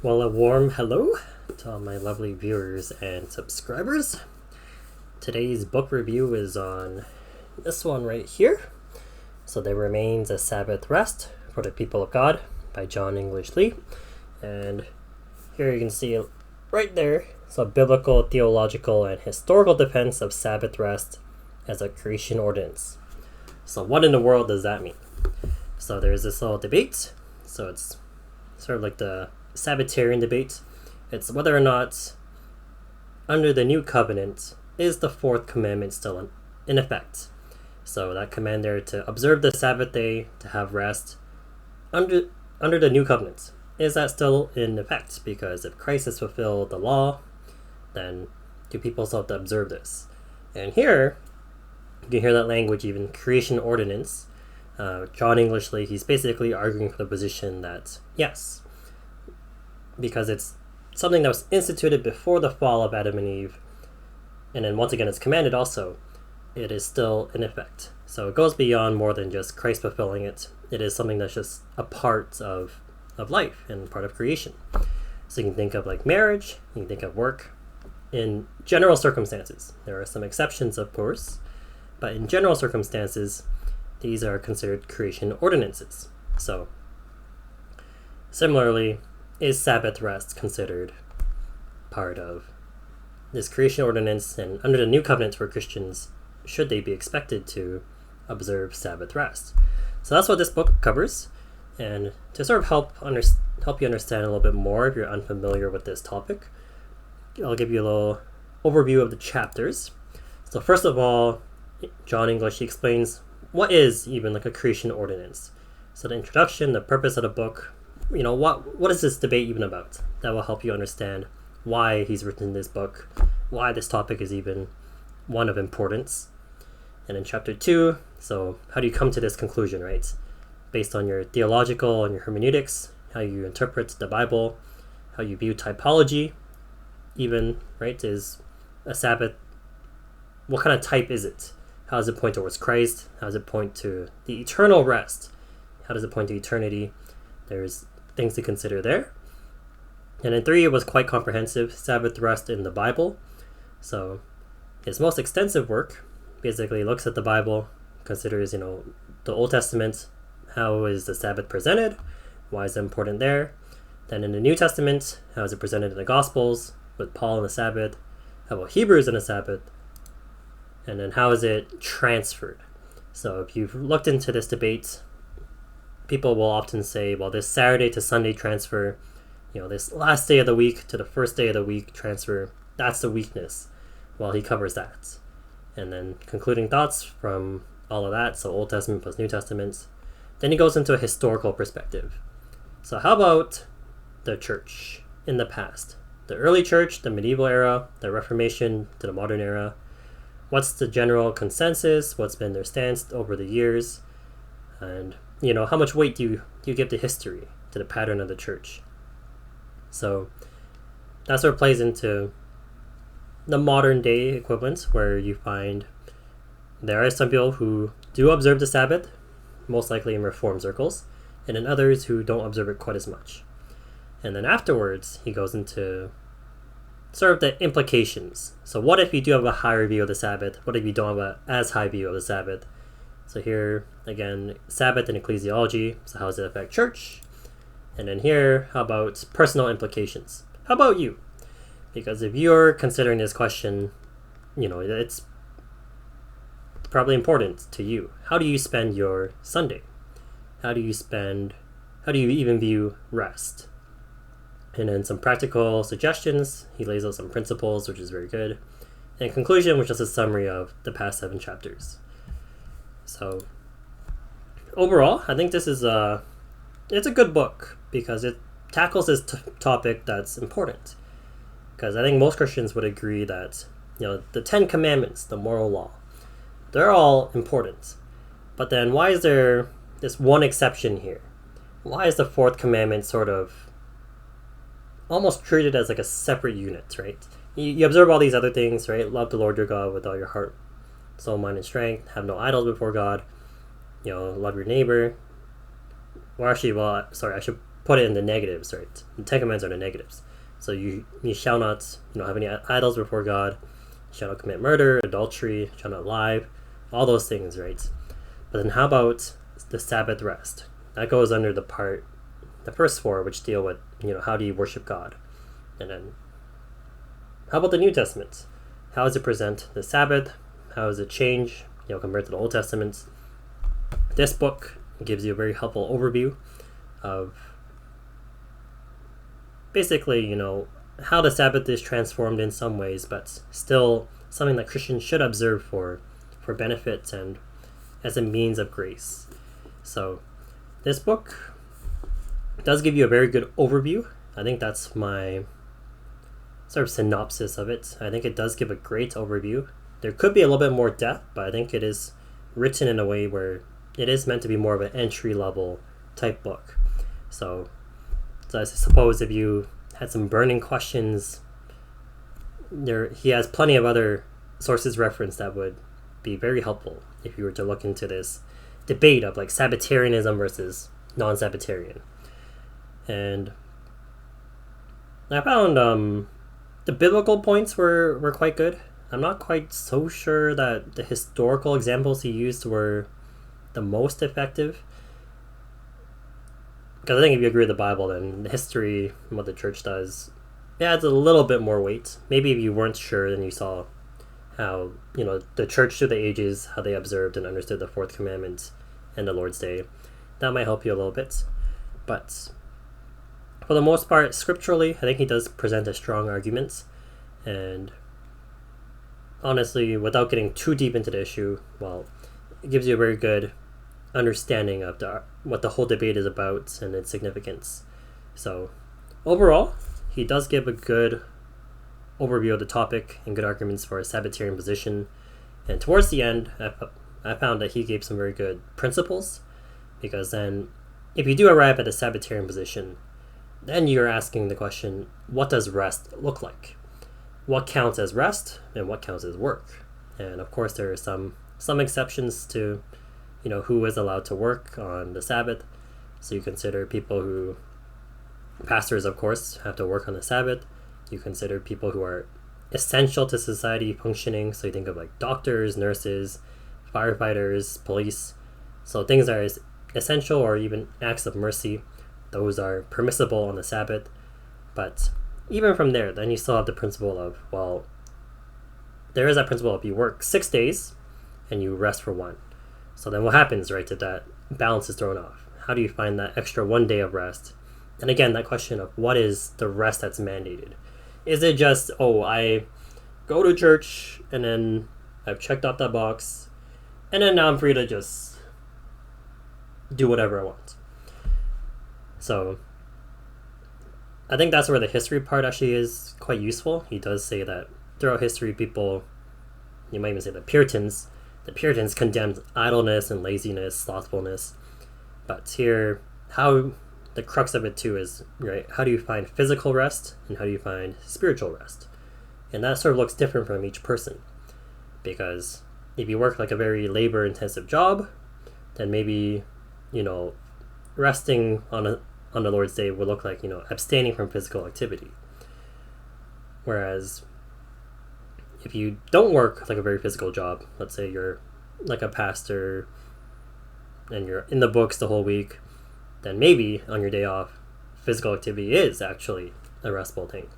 Well, a warm hello to all my lovely viewers and subscribers. Today's book review is on this one right here. So There Remains a Sabbath Rest for the People of God by John English Lee. And here you can see right there, so biblical, theological, and historical defense of Sabbath rest as a creation ordinance. So what in the world does that mean? So there's this little debate. So it's sort of like the Sabbatarian debate. It's whether or not under the new covenant is the fourth commandment still in effect. So that command there to observe the Sabbath day, to have rest under the new covenant, is that still in effect? Because if Christ has fulfilled the law, then do people still have to observe this? And here you can hear that language, even Creation Ordinance. John English Lee, he's basically arguing for the position that yes, because it's something that was instituted before the fall of Adam and Eve, and then once again it's commanded also, it is still in effect. So it goes beyond more than just Christ fulfilling it. It is something that's just a part of life and part of creation. So you can think of like marriage, you can think of work. In general circumstances, there are some exceptions of course, but in general circumstances, these are considered creation ordinances. So similarly, is Sabbath rest considered part of this creation ordinance? And under the new covenant for Christians, should they be expected to observe Sabbath rest? So that's what this book covers. And to sort of help you understand a little bit more if you're unfamiliar with this topic, I'll give you a little overview of the chapters. So first of all, John English, he explains what is even like a creation ordinance. So the introduction, the purpose of the book, what is this debate even about? That will help you understand why he's written this book, why this topic is even one of importance. And in chapter 2, so how do you come to this conclusion, right? Based on your theological and your hermeneutics, how you interpret the Bible, how you view typology, even, right? Is a Sabbath, what kind of type is it? How does it point towards Christ? How does it point to the eternal rest? How does it point to eternity? There's things to consider there. And in 3, it was quite comprehensive, Sabbath rest in the Bible. So his most extensive work basically looks at the Bible, considers, the Old Testament, how is the Sabbath presented? Why is it important there? Then in the New Testament, how is it presented in the Gospels with Paul and the Sabbath? How about Hebrews and the Sabbath? And then how is it transferred? So if you've looked into this debate, people will often say, well, this Saturday to Sunday transfer, this last day of the week to the first day of the week transfer, that's the weakness. Well, he covers that. And then concluding thoughts from all of that, so Old Testament plus New Testament. Then he goes into a historical perspective. So how about the church in the past? The early church, the medieval era, the Reformation to the modern era. What's the general consensus? What's been their stance over the years? And, how much weight do you give to history, to the pattern of the church? So that sort of plays into the modern day equivalent, where you find there are some people who do observe the Sabbath, most likely in Reformed circles, and then others who don't observe it quite as much. And then afterwards, he goes into sort of the implications. So what if you do have a higher view of the Sabbath? What if you don't have a as high view of the Sabbath? So here, again, Sabbath and ecclesiology. So how does it affect church? And then here, how about personal implications? How about you? Because if you're considering this question, it's probably important to you. How do you spend your Sunday? How do you even view rest? And then some practical suggestions. He lays out some principles, which is very good. And conclusion, which is a summary of the past 7 chapters. So overall, I think this is it's a good book because it tackles this topic that's important. Because I think most Christians would agree that, the 10 Commandments, the moral law, they're all important. But then why is there this one exception here? Why is the 4th commandment sort of almost treated as like a separate unit, right? You observe all these other things, right? Love the Lord your God with all your heart, soul, mind, and strength. Have no idols before God. Love your neighbor. I should put it in the negatives, right? The Ten Commandments are the negatives. So you shall not, have any idols before God. You shall not commit murder, adultery, you shall not lie, all those things, right? But then how about the Sabbath rest? That goes under the first four, which deal with, how do you worship God? And then how about the New Testament? How does it present the Sabbath? How does it change, compared to the Old Testament? This book gives you a very helpful overview of basically, how the Sabbath is transformed in some ways, but still something that Christians should observe for benefit and as a means of grace. So this book does give you a very good overview. I think that's my sort of synopsis of it. I think it does give a great overview. There could be a little bit more depth, but I think it is written in a way where it is meant to be more of an entry-level type book. So I suppose if you had some burning questions, he has plenty of other sources referenced that would be very helpful if you were to look into this debate of like Sabbatarianism versus non-Sabbatarian. And I found the biblical points were quite good. I'm not quite so sure that the historical examples he used were the most effective. Because I think if you agree with the Bible, then the history and what the church does, it adds a little bit more weight. Maybe if you weren't sure, then you saw how, the church through the ages, how they observed and understood the fourth commandment and the Lord's Day. That might help you a little bit. But for the most part, scripturally, I think he does present a strong argument. And honestly, without getting too deep into the issue, it gives you a very good understanding of what the whole debate is about and its significance. So overall, he does give a good overview of the topic and good arguments for a Sabbatarian position. And towards the end, I found that he gave some very good principles, because then if you do arrive at a Sabbatarian position, then you're asking the question, what does rest look like? What counts as rest and what counts as work? And of course, there are some exceptions to who is allowed to work on the Sabbath. So you consider pastors, of course, have to work on the Sabbath. You consider people who are essential to society functioning. So you think of like doctors, nurses, firefighters, police. So things that are essential or even acts of mercy, those are permissible on the Sabbath. But even from there, then you still have the principle of, there is that principle of you work 6 days and you rest for one. So then what happens, right, if that balance is thrown off? How do you find that extra 1 day of rest? And again, that question of what is the rest that's mandated? Is it just, I go to church and then I've checked off that box and then now I'm free to just do whatever I want? So I think that's where the history part actually is quite useful. He does say that throughout history, people, you might even say the Puritans condemned idleness and laziness, slothfulness. But here, how the crux of it too is, right, how do you find physical rest and how do you find spiritual rest? And that sort of looks different from each person. Because if you work like a very labor-intensive job, then maybe, resting on the Lord's Day would look like, abstaining from physical activity. Whereas if you don't work like a very physical job, let's say you're like a pastor and you're in the books the whole week, then maybe on your day off, physical activity is actually a restful thing.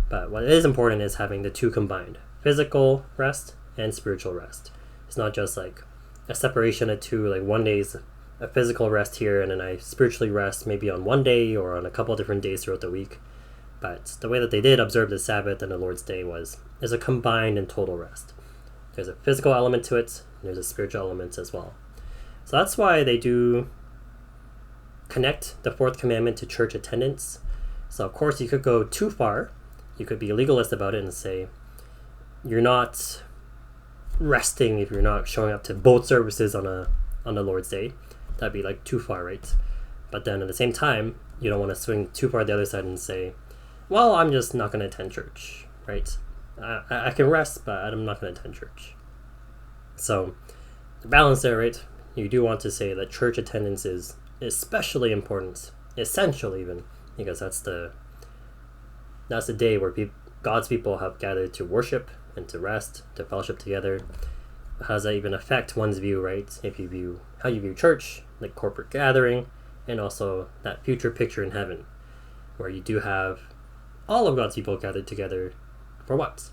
But what is important is having the two combined, physical rest and spiritual rest. It's not just like a separation of two, like 1 day's a physical rest here and then I spiritually rest maybe on 1 day or on a couple different days throughout the week. But the way that they did observe the Sabbath and the Lord's Day is a combined and total rest. There's a physical element to it, and there's a spiritual element as well. So that's why they do connect the fourth commandment to church attendance. So of course you could go too far. You could be a legalist about it and say you're not resting if you're not showing up to both services on the Lord's Day. That'd be like too far, right? But then at the same time, you don't want to swing too far the other side and say, well, I'm just not going to attend church, right? I can rest, but I'm not going to attend church. So the balance there, right? You do want to say that church attendance is especially important essential even, because that's the day where God's people have gathered to worship and to rest, to fellowship together. How does that even affect one's view, right? If you view how you view church, like corporate gathering, and also that future picture in heaven, where you do have all of God's people gathered together for what?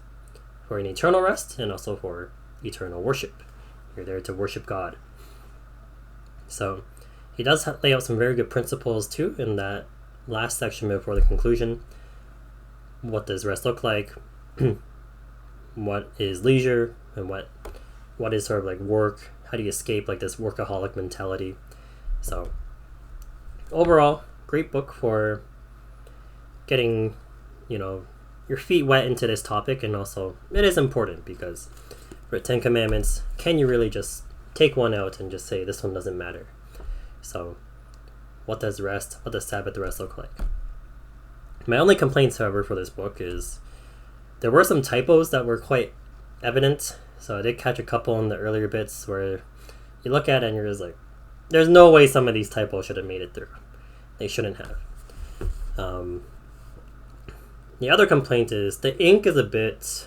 For an eternal rest and also for eternal worship. You're there to worship God. So he does lay out some very good principles too in that last section before the conclusion. What does rest look like? What is leisure? And what is sort of like work? How do you escape like this workaholic mentality? So overall, great book for getting, your feet wet into this topic. And also it is important because for 10 Commandments, can you really just take one out and just say this one doesn't matter? So what does Sabbath rest look like? My only complaints, however, for this book is there were some typos that were quite evident. So I did catch a couple in the earlier bits where you look at it and you're just like, there's no way some of these typos should have made it through. They shouldn't have. The other complaint is the ink is a bit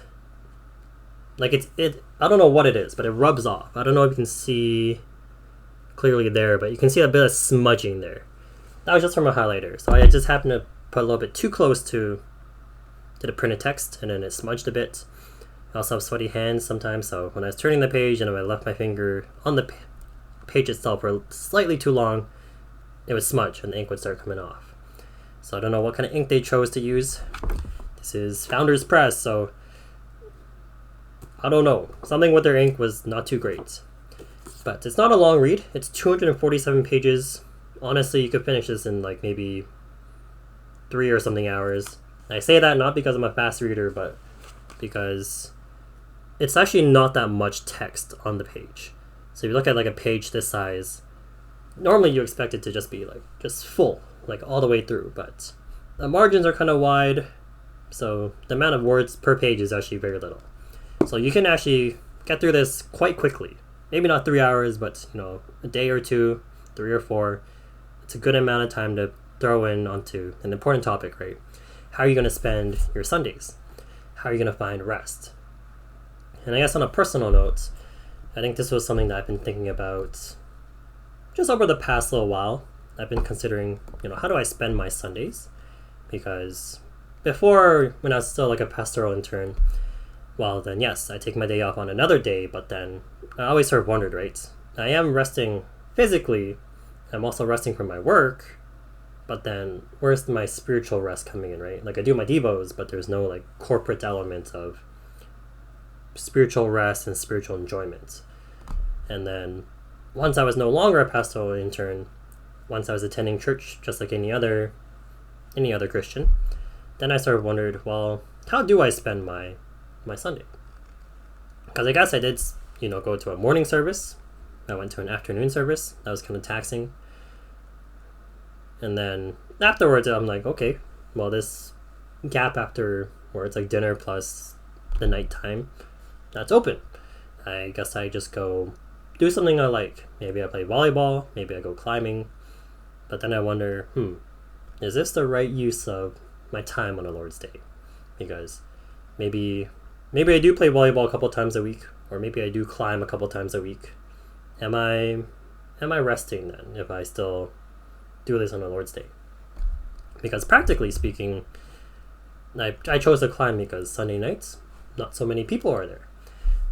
like it. I don't know what it is, but it rubs off. I don't know if you can see clearly there, but you can see a bit of smudging there. That was just from a highlighter. So I just happened to put a little bit too close to the printed text, and then it smudged a bit. I also have sweaty hands sometimes, so when I was turning the page and I left my finger on the page itself for slightly too long, it would smudge and the ink would start coming off. So I don't know what kind of ink they chose to use. This is Founders Press, so I don't know. Something with their ink was not too great. But it's not a long read. It's 247 pages. Honestly, you could finish this in like maybe 3 or something hours. I say that not because I'm a fast reader, but because it's actually not that much text on the page. So if you look at like a page this size, normally you expect it to just be like just full, like all the way through, but the margins are kind of wide, so the amount of words per page is actually very little. So you can actually get through this quite quickly. Maybe not 3 hours, but a day or two, 3 or 4. It's a good amount of time to throw in onto an important topic, right? How are you going to spend your Sundays? How are you going to find rest? And I guess on a personal note, I think this was something that I've been thinking about just over the past little while. I've been considering, how do I spend my Sundays? Because before, when I was still like a pastoral intern, well then yes, I take my day off on another day, but then I always sort of wondered, right? I am resting physically, I'm also resting from my work, but then where's my spiritual rest coming in, right? Like I do my devos, but there's no like corporate element of spiritual rest and spiritual enjoyment. And then once I was no longer a pastoral intern, once I was attending church just like any other Christian, then I sort of wondered, well, how do I spend my Sunday? Because I guess I did, go to a morning service. I went to an afternoon service. That was kind of taxing. And then afterwards, I'm like, okay, well, this gap after where it's like dinner plus the nighttime, that's open. I guess I just go do something I like. Maybe I play volleyball. Maybe I go climbing. But then I wonder, is this the right use of my time on a Lord's Day? Because maybe I do play volleyball a couple times a week, or maybe I do climb a couple times a week. Am I resting then if I still do this on a Lord's Day? Because practically speaking, I chose to climb because Sunday nights, not so many people are there.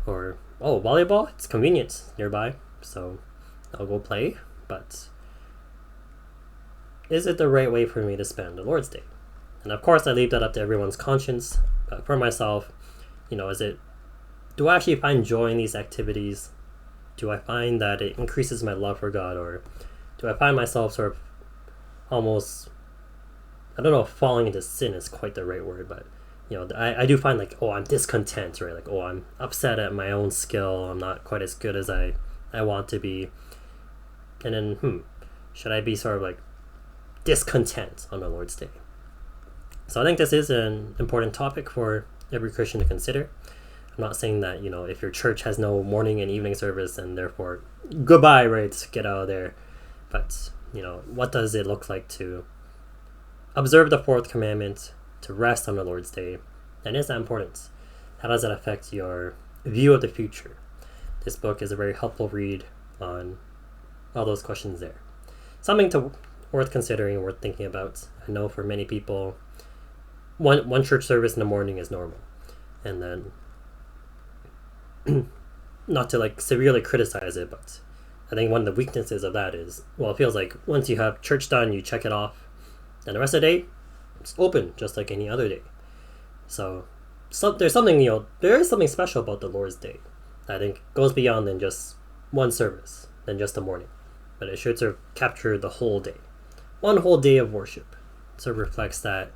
Or, volleyball, it's convenient nearby, so I'll go play. But is it the right way for me to spend the Lord's Day? And of course, I leave that up to everyone's conscience. But for myself, do I actually find joy in these activities? Do I find that it increases my love for God? Or do I find myself sort of almost, I don't know if falling into sin is quite the right word, but I do find like, I'm discontent, right? Like, I'm upset at my own skill. I'm not quite as good as I want to be. And then, should I be sort of like discontent on the Lord's Day? So I think this is an important topic for every Christian to consider. I'm not saying that, if your church has no morning and evening service and therefore goodbye, right? Get out of there. But, what does it look like to observe the fourth commandment to rest on the Lord's day, then is that important? How does that affect your view of the future? This book is a very helpful read on all those questions there. Something worth considering, worth thinking about. I know for many people, one church service in the morning is normal. And then, not to like severely criticize it, but I think one of the weaknesses of that is, well, it feels like once you have church done, you check it off, and the rest of the day, it's open just like any other day. So there's something, there is something special about the Lord's Day that I think goes beyond than just one service, than just the morning. But it should sort of capture the whole day. One whole day of worship. So it reflects that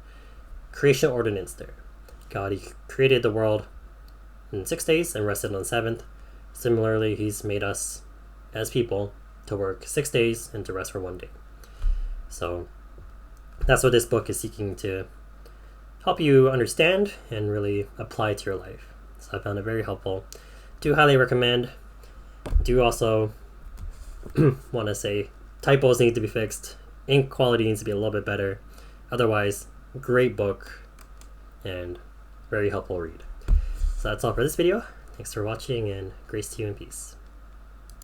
creation ordinance there. God, he created the world in 6 days and rested on the seventh. Similarly, he's made us as people to work 6 days and to rest for 1 day. So that's what this book is seeking to help you understand and really apply to your life. So I found it very helpful. Do highly recommend. Do also want to say typos need to be fixed. Ink quality needs to be a little bit better. Otherwise, great book and very helpful read. So that's all for this video. Thanks for watching, and grace to you and peace.